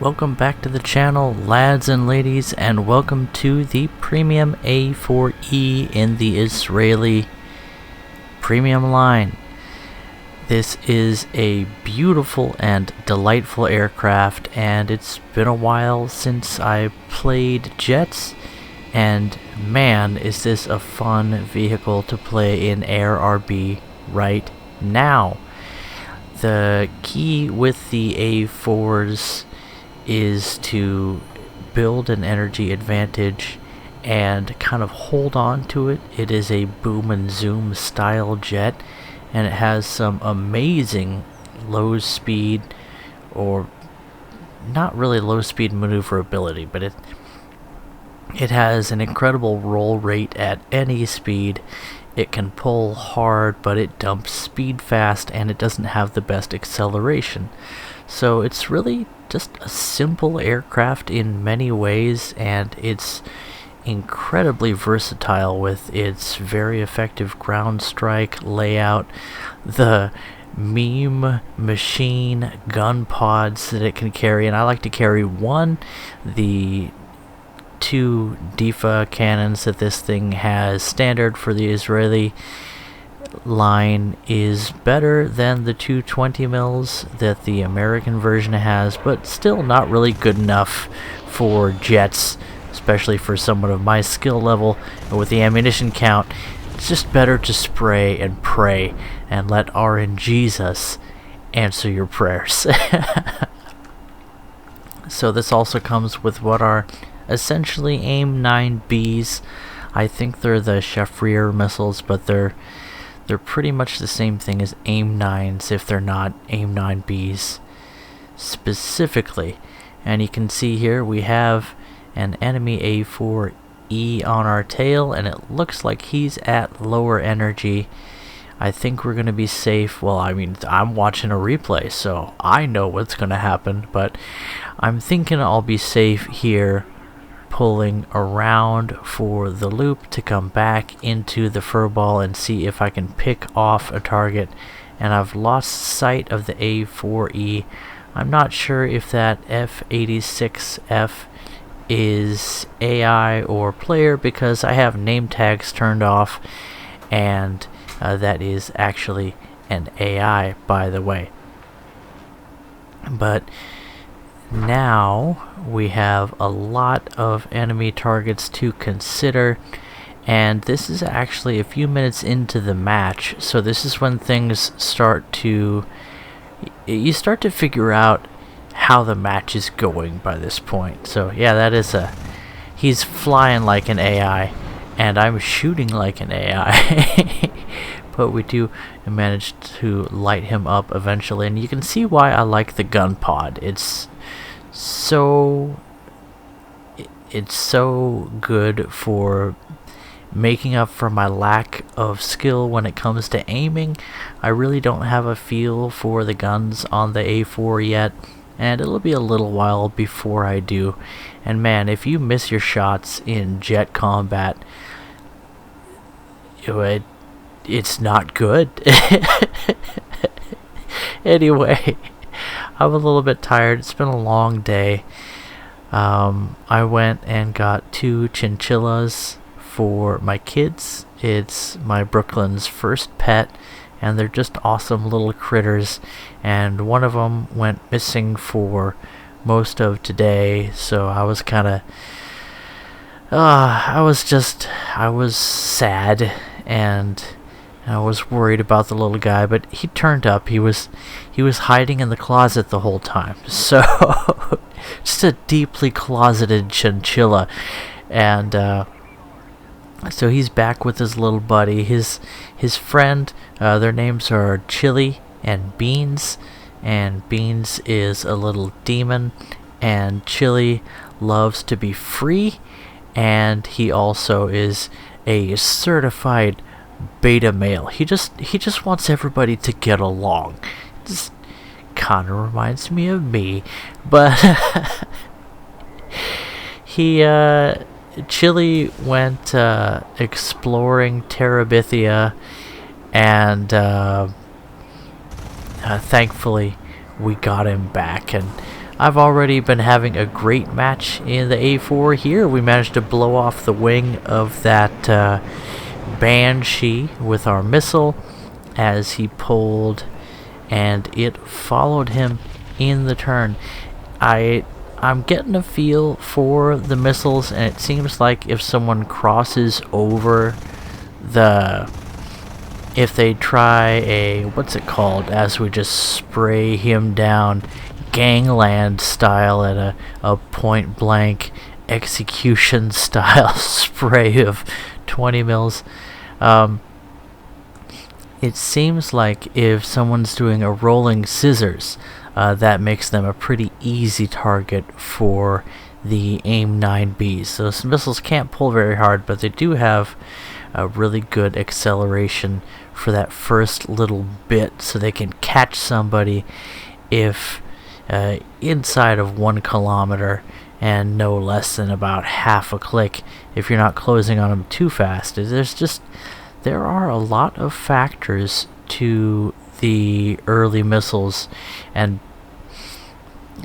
Welcome back to the channel, lads and ladies, and welcome to the premium A4-E in the Israeli premium line. This is a beautiful and delightful aircraft, and it's been a while since I played jets, and man, is this a fun vehicle to play in Air RB right now. The key with the A4s is to build an energy advantage and kind of hold on to it. It is a boom and zoom style jet, and it has some amazing low speed, or not really low speed maneuverability, but it has an incredible roll rate at any speed. It can pull hard, but it dumps speed fast, and it doesn't have the best acceleration. So it's really just a simple aircraft in many ways, and it's incredibly versatile with its very effective ground strike layout, the meme machine gun pods that it can carry, and I like to carry one. The two DIFA cannons that this thing has standard for the Israeli line is better than the 220 mils that the American version has, but still not really good enough for jets, especially for someone of my skill level. And with the ammunition count, it's just better to spray and pray and let RNGesus answer your prayers. So this also comes with what are essentially AIM-9Bs. I think they're the Shafrir missiles, but they're pretty much the same thing as AIM-9s if they're not AIM-9Bs specifically. And you can see here we have an enemy A4-E on our tail, and it looks like he's at lower energy. I think we're going to be safe. Well, I mean, I'm watching a replay, so I know what's going to happen, but I'm thinking I'll be safe here, pulling around for the loop to come back into the furball and see if I can pick off a target. And I've lost sight of the A4E. I'm not sure if that F86F is AI or player, because I have name tags turned off, and that is actually an AI, by the way. But now we have a lot of enemy targets to consider, and this is actually a few minutes into the match, so this is when things start to figure out how the match is going by this point. So yeah, that is he's flying like an AI and I'm shooting like an AI. But we do manage to light him up eventually, and you can see why I like the gun pod. It's so good for making up for my lack of skill when it comes to aiming. I really don't have a feel for the guns on the A4 yet, and it'll be a little while before I do. And man, if you miss your shots in jet combat, it's not good. Anyway, I'm a little bit tired. It's been a long day. I went and got 2 chinchillas for my kids. It's my Brooklyn's first pet, and they're just awesome little critters. And one of them went missing for most of today, so I was kind of I was sad, and I was worried about the little guy, but he turned up. He was hiding in the closet the whole time. So just a deeply closeted chinchilla. And so he's back with his little buddy. His friend, their names are Chili and Beans. And Beans is a little demon, and Chili loves to be free, and he also is a certified beta male. He just wants everybody to get along. Just kind of reminds me of me, but Chili went exploring Terabithia, and thankfully we got him back, and I've already been having a great match in the A4 here. We managed to blow off the wing of that Banshee with our missile as he pulled, and it followed him in the turn. I'm getting a feel for the missiles, and it seems like if someone crosses over if they try a, what's it called, as we just spray him down gangland style at a point blank execution style spray of 20 mils. It seems like if someone's doing a rolling scissors, that makes them a pretty easy target for the AIM-9Bs. So those missiles can't pull very hard, but they do have a really good acceleration for that first little bit, so they can catch somebody if inside of 1 kilometer and no less than about half a click if you're not closing on them too fast. There are a lot of factors to the early missiles, and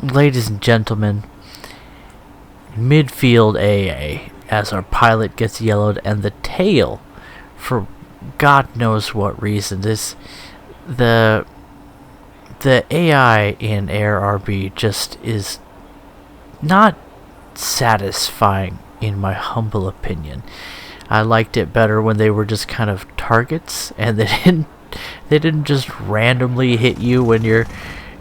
ladies and gentlemen, midfield AA, as our pilot gets yellowed, and the tail, for God knows what reason, the AI in Air RB just is not satisfying in my humble opinion. I liked it better when they were just kind of targets, and they didn't just randomly hit you when you're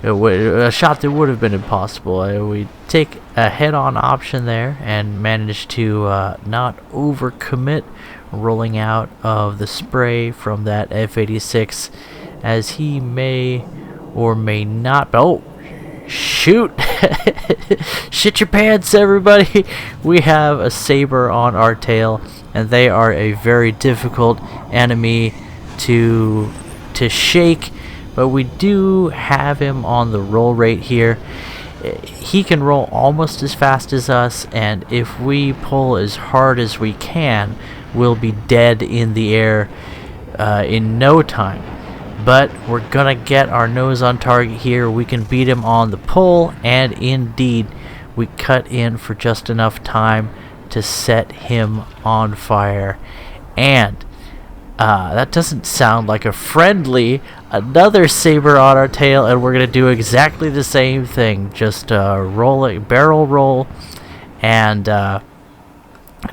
a shot that would have been impossible. We take a head-on option there and manage to not overcommit, rolling out of the spray from that F-86, as he may or may not. Oh, shoot! Shit your pants, everybody! We have a Saber on our tail, and they are a very difficult enemy to shake, but we do have him on the roll rate here. He can roll almost as fast as us, and if we pull as hard as we can, we'll be dead in the air in no time. But we're gonna get our nose on target here. We can beat him on the pull, and indeed we cut in for just enough time to set him on fire. And that doesn't sound like a friendly. Another Saber on our tail, and we're gonna do exactly the same thing. Just barrel roll, and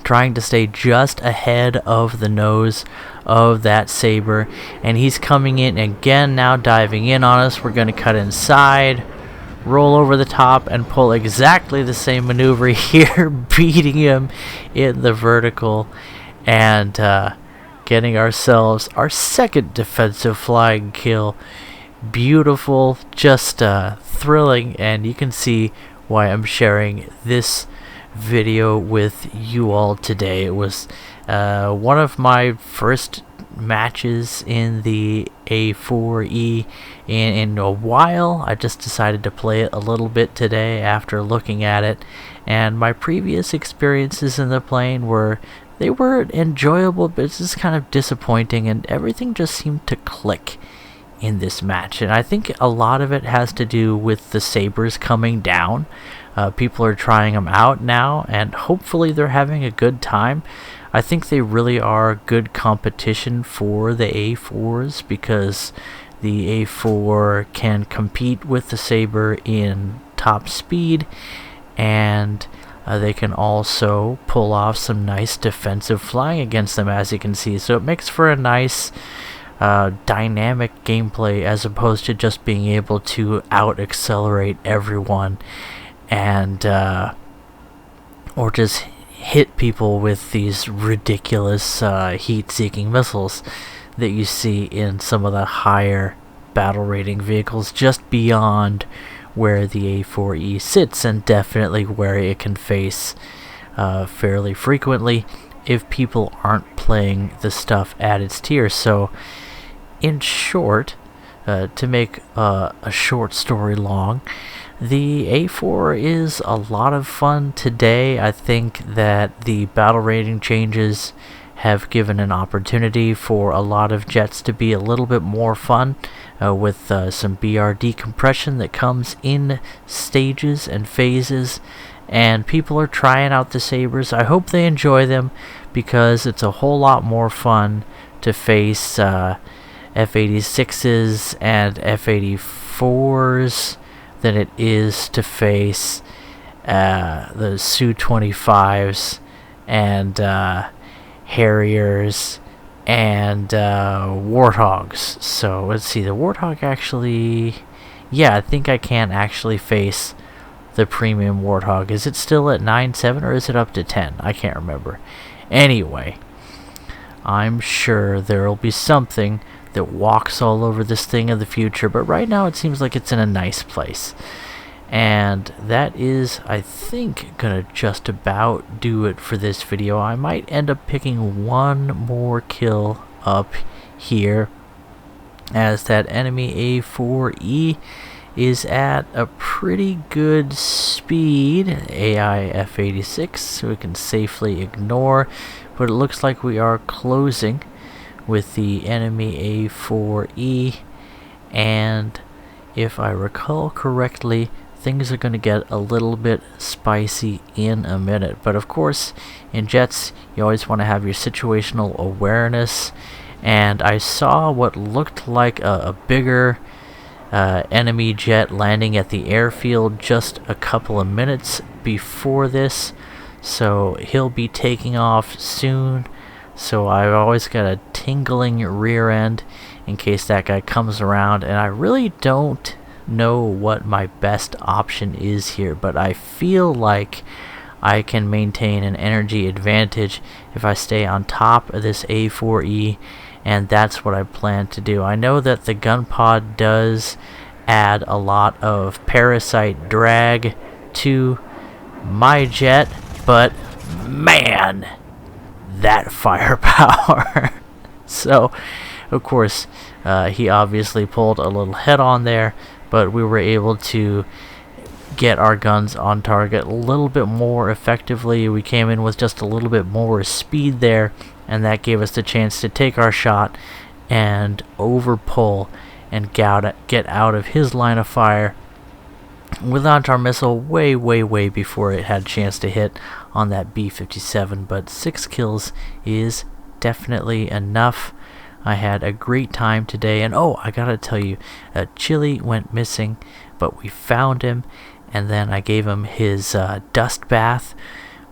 trying to stay just ahead of the nose of that Saber. And he's coming in again now, diving in on us. We're gonna cut inside, roll over the top, and pull exactly the same maneuver here, beating him in the vertical, and getting ourselves our second defensive flying kill. Beautiful, just thrilling, and you can see why I'm sharing this video with you all today. It was one of my first matches in the A4-E in a while. I just decided to play it a little bit today after looking at it, and my previous experiences in the plane were enjoyable, but it's just kind of disappointing, and everything just seemed to click in this match. And I think a lot of it has to do with the Sabers coming down. People are trying them out now, and hopefully they're having a good time. I think they really are good competition for the A4s, because the A4 can compete with the Saber in top speed, and they can also pull off some nice defensive flying against them, as you can see. So it makes for a nice dynamic gameplay, as opposed to just being able to out-accelerate everyone and or just hit people with these ridiculous heat-seeking missiles that you see in some of the higher battle rating vehicles, just beyond where the A4-E sits, and definitely where it can face fairly frequently if people aren't playing the stuff at its tier. So in short, to make a short story long, the A4 is a lot of fun today. I think that the battle rating changes have given an opportunity for a lot of jets to be a little bit more fun with some BRD compression that comes in stages and phases, and people are trying out the Sabres. I hope they enjoy them, because it's a whole lot more fun to face F-86s and F-84s than it is to face the Su-25s and Harriers and Warthogs. So let's see, the Warthog actually, yeah, I think I can actually face the premium Warthog. Is it still at 9.7 or is it up to 10? I can't remember. Anyway, I'm sure there'll be something that walks all over this thing in the future, but right now it seems like it's in a nice place. And that is, I think, gonna just about do it for this video. I might end up picking one more kill up here, as that enemy A4-E is at a pretty good speed. AI F-86, so we can safely ignore, but it looks like we are closing with the enemy A4-E, and if I recall correctly, things are going to get a little bit spicy in a minute. But of course, in jets, you always want to have your situational awareness, and I saw what looked like a bigger enemy jet landing at the airfield just a couple of minutes before this, so he'll be taking off soon. So I've always got a tingling rear end in case that guy comes around, and I really don't know what my best option is here, but I feel like I can maintain an energy advantage if I stay on top of this A4-E, and that's what I plan to do. I know that the gun pod does add a lot of parasite drag to my jet, but man, that firepower. So of course he obviously pulled a little head on there, but we were able to get our guns on target a little bit more effectively. We came in with just a little bit more speed there, and that gave us the chance to take our shot and overpull and get out of his line of fire with our missile way before it had a chance to hit on that B-57. But 6 kills is definitely enough. I had a great time today, and oh, I gotta tell you, Chili went missing, but we found him, and then I gave him his dust bath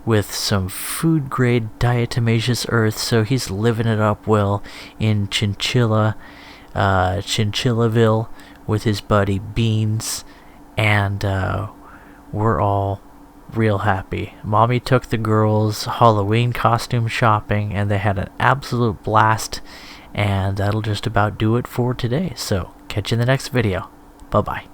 with some food grade diatomaceous earth, so he's living it up well in Chinchillaville with his buddy Beans, and we're all real happy. Mommy took the girls Halloween costume shopping, and they had an absolute blast. And that'll just about do it for today. So, catch you in the next video. Bye-bye.